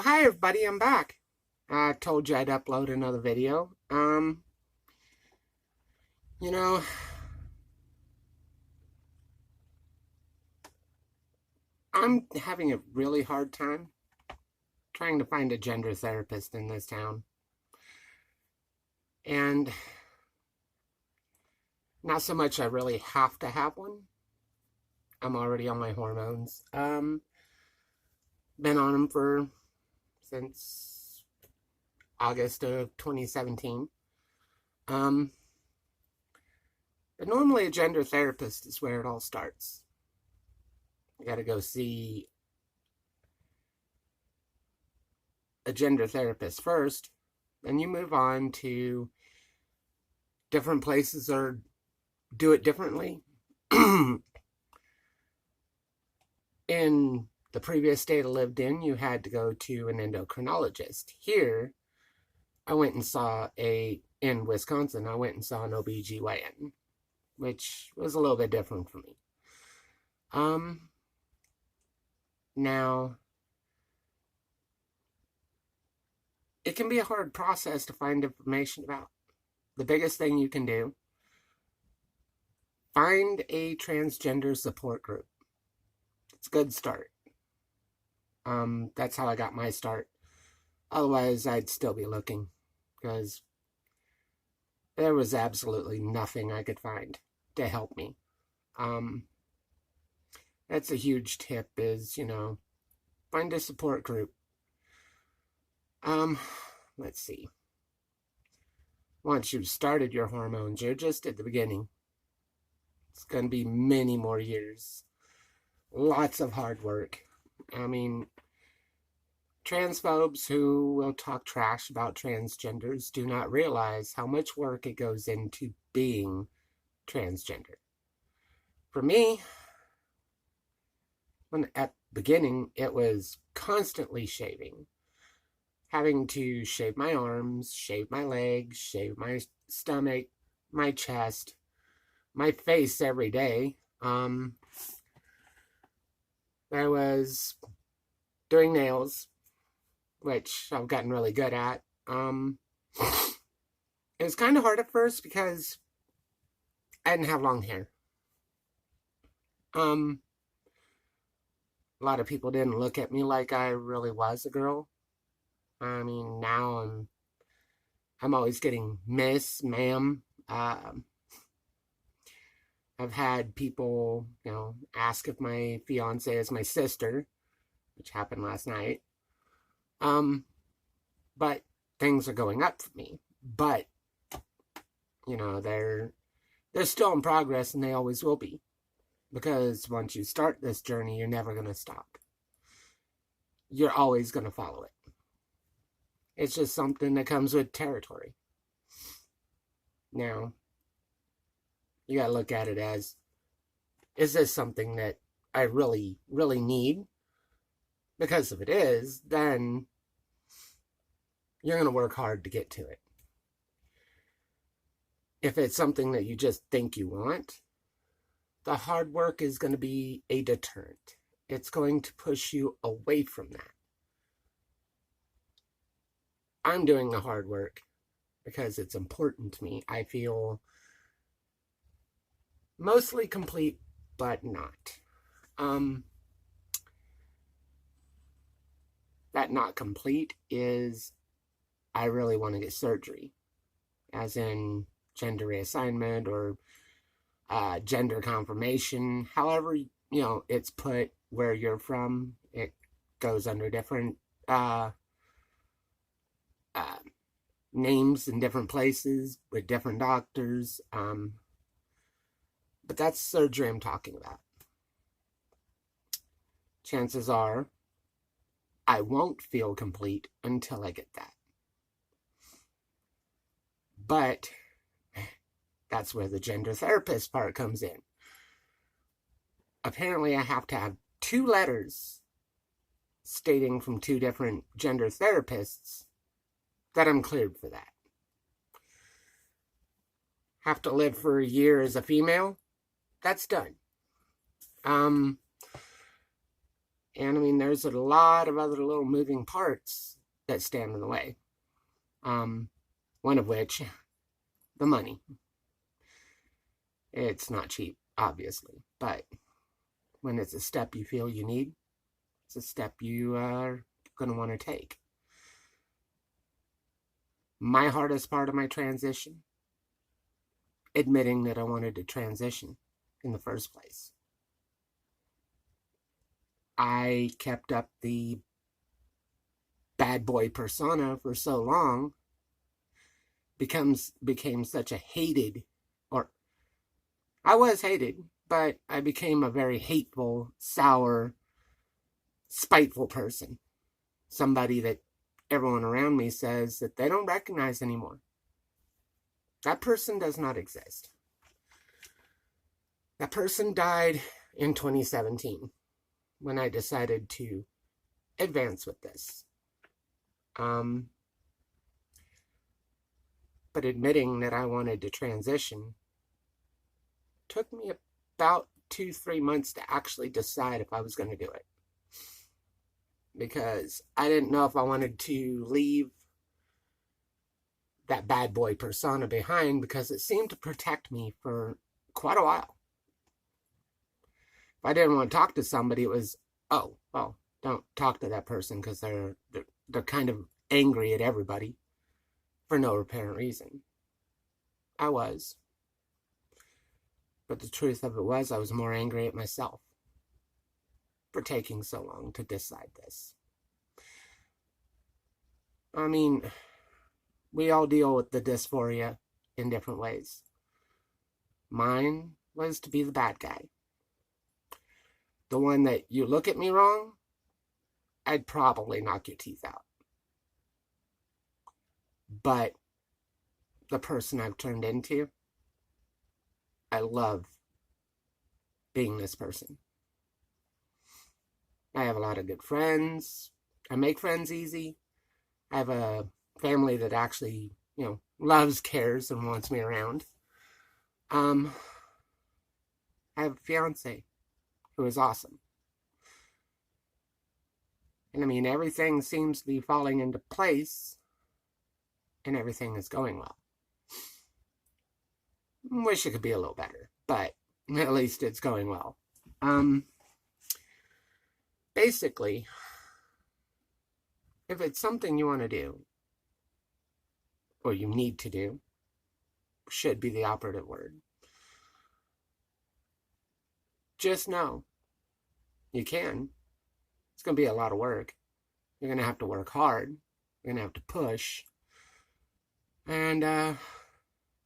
Hi everybody, I'm back. I told you I'd upload another video. You know, I'm having a really hard time trying to find a gender therapist in this town. And not so much I really have to have one. I'm already on my hormones. Been on them for since August of 2017. Um, but normally a gender therapist is where it all starts. You gotta go see a gender therapist first, then you move on to different places or do it differently. In the previous state I lived in, you had to go to an endocrinologist. Here, I went and saw in Wisconsin, I went and saw an OBGYN, which was a little bit different for me. Now, it can be a hard process to find information about. The biggest thing you can do, find a transgender support group. It's a good start. That's how I got my start. Otherwise, I'd still be looking because there was absolutely nothing I could find to help me. That's a huge tip is, find a support group. Let's see. Once you've started your hormones, you're just at the beginning. It's going to be many more years. Lots of hard work. I mean, transphobes who will talk trash about transgenders do not realize how much work it goes into being transgender. For me, at the beginning, it was constantly shaving. Having to shave my arms, shave my legs, shave my stomach, my chest, my face every day. There was doing nails, which I've gotten really good at. It was kind of hard at first because I didn't have long hair. A lot of people didn't look at me like I really was a girl. I mean, now I'm always getting miss, ma'am. I've had people, ask if my fiance is my sister, which happened last night. But things are going up for me. But, they're still in progress and they always will be. Because once you start this journey, you're never going to stop. You're always going to follow it. It's just something that comes with territory. Now, you gotta look at it as, is this something that I really, really need? Because if it is, then you're gonna work hard to get to it. If it's something that you just think you want, the hard work is going to be a deterrent. It's going to push you away from that. I'm doing the hard work because it's important to me. I feel mostly complete, but not. That not complete is I really want to get surgery, as in gender reassignment or gender confirmation. However, it's put where you're from. It goes under different names in different places with different doctors. But that's surgery I'm talking about. Chances are I won't feel complete until I get that. But that's where the gender therapist part comes in. Apparently, I have to have 2 letters stating from 2 different gender therapists that I'm cleared for that. Have to live for a year as a female? That's done. And I mean, there's a lot of other little moving parts that stand in the way. One of which, the money. It's not cheap, obviously, but when it's a step you feel you need, it's a step you are going to want to take. My hardest part of my transition, admitting that I wanted to transition in the first place. I kept up the bad boy persona for so long, became such a hated, or I was hated, but I became a very hateful, sour, spiteful person. Somebody that everyone around me says that they don't recognize anymore. That person does not exist. That person died in 2017 when I decided to advance with this. But admitting that I wanted to transition took me about 2-3 months to actually decide if I was going to do it. Because I didn't know if I wanted to leave that bad boy persona behind, because it seemed to protect me for quite a while. If I didn't want to talk to somebody, it was, oh, well, don't talk to that person because they're kind of angry at everybody for no apparent reason. I was. But the truth of it was, I was more angry at myself for taking so long to decide this. I mean, we all deal with the dysphoria in different ways. Mine was to be the bad guy. The one that you look at me wrong, I'd probably knock your teeth out. But the person I've turned into, I love being this person. I have a lot of good friends. I make friends easy. I have a family that actually, loves, cares, and wants me around. I have a fiance who is awesome. And I mean, everything seems to be falling into place, and everything is going well. Wish it could be a little better, but at least it's going well. Basically, if it's something you want to do, or you need to do, should be the operative word, just know you can. It's going to be a lot of work. You're going to have to work hard. You're going to have to push. And I'm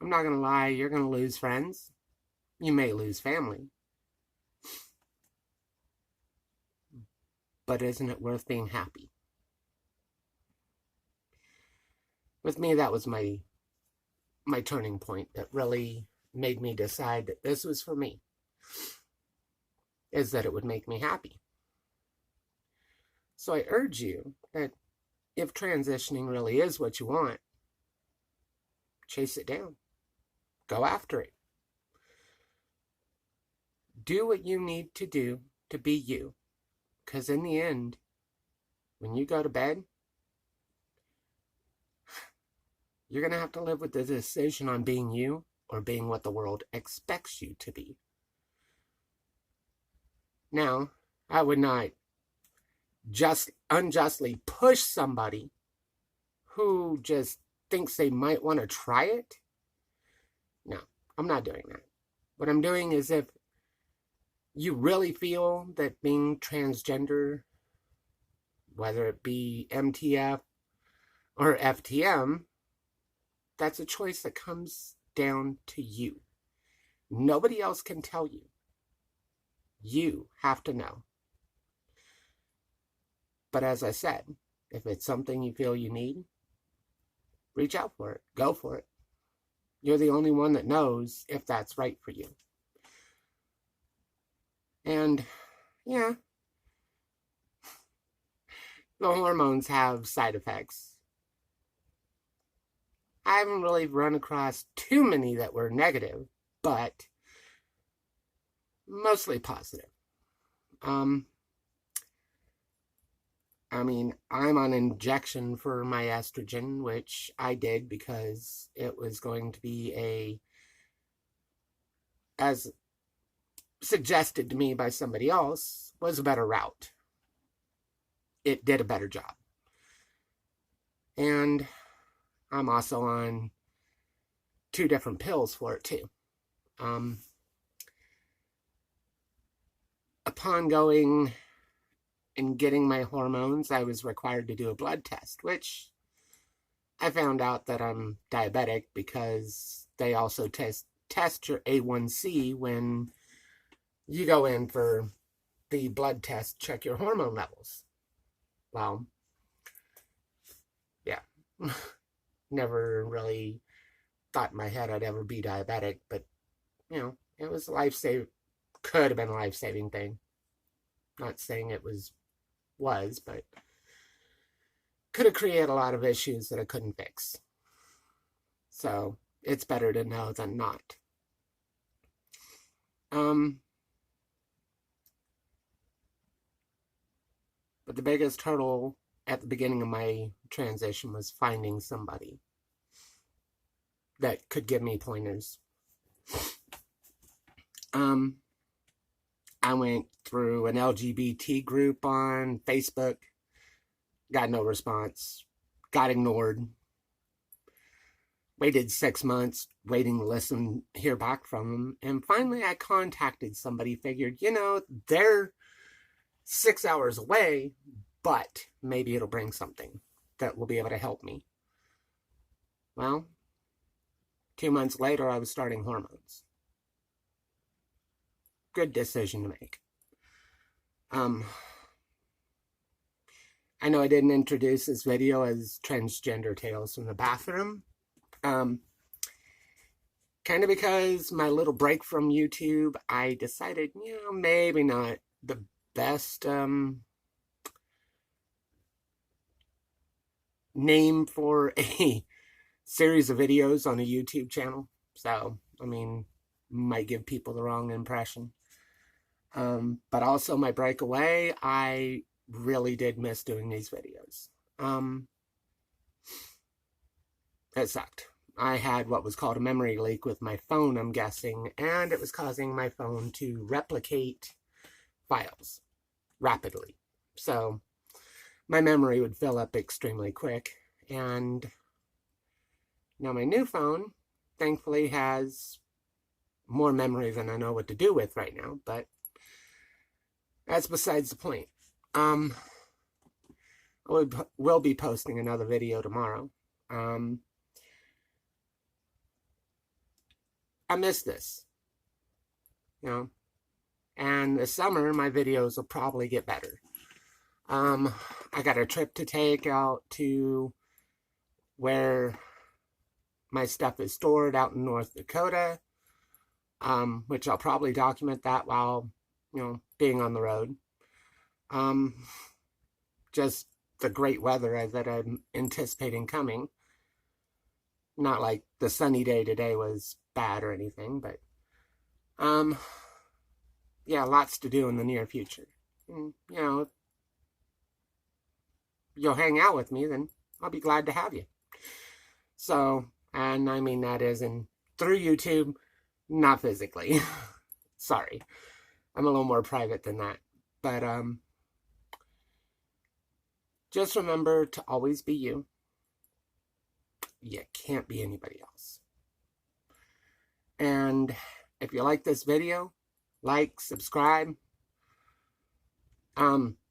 not going to lie, you're going to lose friends. You may lose family. But isn't it worth being happy? With me, that was my turning point that really made me decide that this was for me. Is that it would make me happy. So I urge you that if transitioning really is what you want, chase it down. Go after it. Do what you need to do to be you. Because in the end, when you go to bed, you're going to have to live with the decision on being you or being what the world expects you to be. Now, I would not just unjustly push somebody who just thinks they might want to try it. No, I'm not doing that. What I'm doing is, if you really feel that being transgender, whether it be MTF or FTM, that's a choice that comes down to you. Nobody else can tell you. You have to know. But as I said, if it's something you feel you need, reach out for it. Go for it. You're the only one that knows if that's right for you. And, yeah, the hormones have side effects. I haven't really run across too many that were negative, but mostly positive. I mean, I'm on injection for my estrogen, which I did because it was going to be as suggested to me by somebody else, was a better route. It did a better job. And I'm also on 2 different pills for it too. Upon going and getting my hormones, I was required to do a blood test, which I found out that I'm diabetic because they also test your A1C when you go in for the blood test, check your hormone levels. Well, yeah, never really thought in my head I'd ever be diabetic, but it was could have been a life-saving thing. Not saying it was, but could have created a lot of issues that I couldn't fix. So it's better to know than not. But the biggest hurdle at the beginning of my transition was finding somebody that could give me pointers. I went through an LGBT group on Facebook, got no response, got ignored, waited 6 months, waiting to hear back from them, and finally I contacted somebody, figured, they're 6 hours away, but maybe it'll bring something that will be able to help me. Well, 2 months later, I was starting hormones. Good decision to make. I know I didn't introduce this video as Transgender Tales from the Bathroom. Kind of because my little break from YouTube, I decided, maybe not the best name for a series of videos on a YouTube channel. So, I mean, might give people the wrong impression. But also my breakaway, I really did miss doing these videos. It sucked. I had what was called a memory leak with my phone, I'm guessing, and it was causing my phone to replicate files rapidly. So my memory would fill up extremely quick, and now my new phone thankfully has more memory than I know what to do with right now, but that's besides the point. I will be posting another video tomorrow. I miss this, and this summer my videos will probably get better. I got a trip to take out to where my stuff is stored out in North Dakota, which I'll probably document that while, being on the road. Just the great weather that I'm anticipating coming. Not like the sunny day today was bad or anything, but, yeah, lots to do in the near future. And, if you'll hang out with me, then I'll be glad to have you. So, and I mean that is through YouTube, not physically. Sorry. I'm a little more private than that. But, just remember to always be you. You can't be anybody else. And if you like this video, like, subscribe,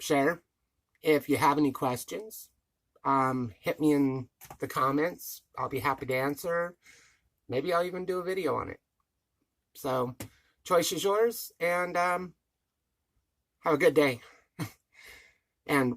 share. If you have any questions, hit me in the comments. I'll be happy to answer. Maybe I'll even do a video on it. So, choice is yours, and have a good day. And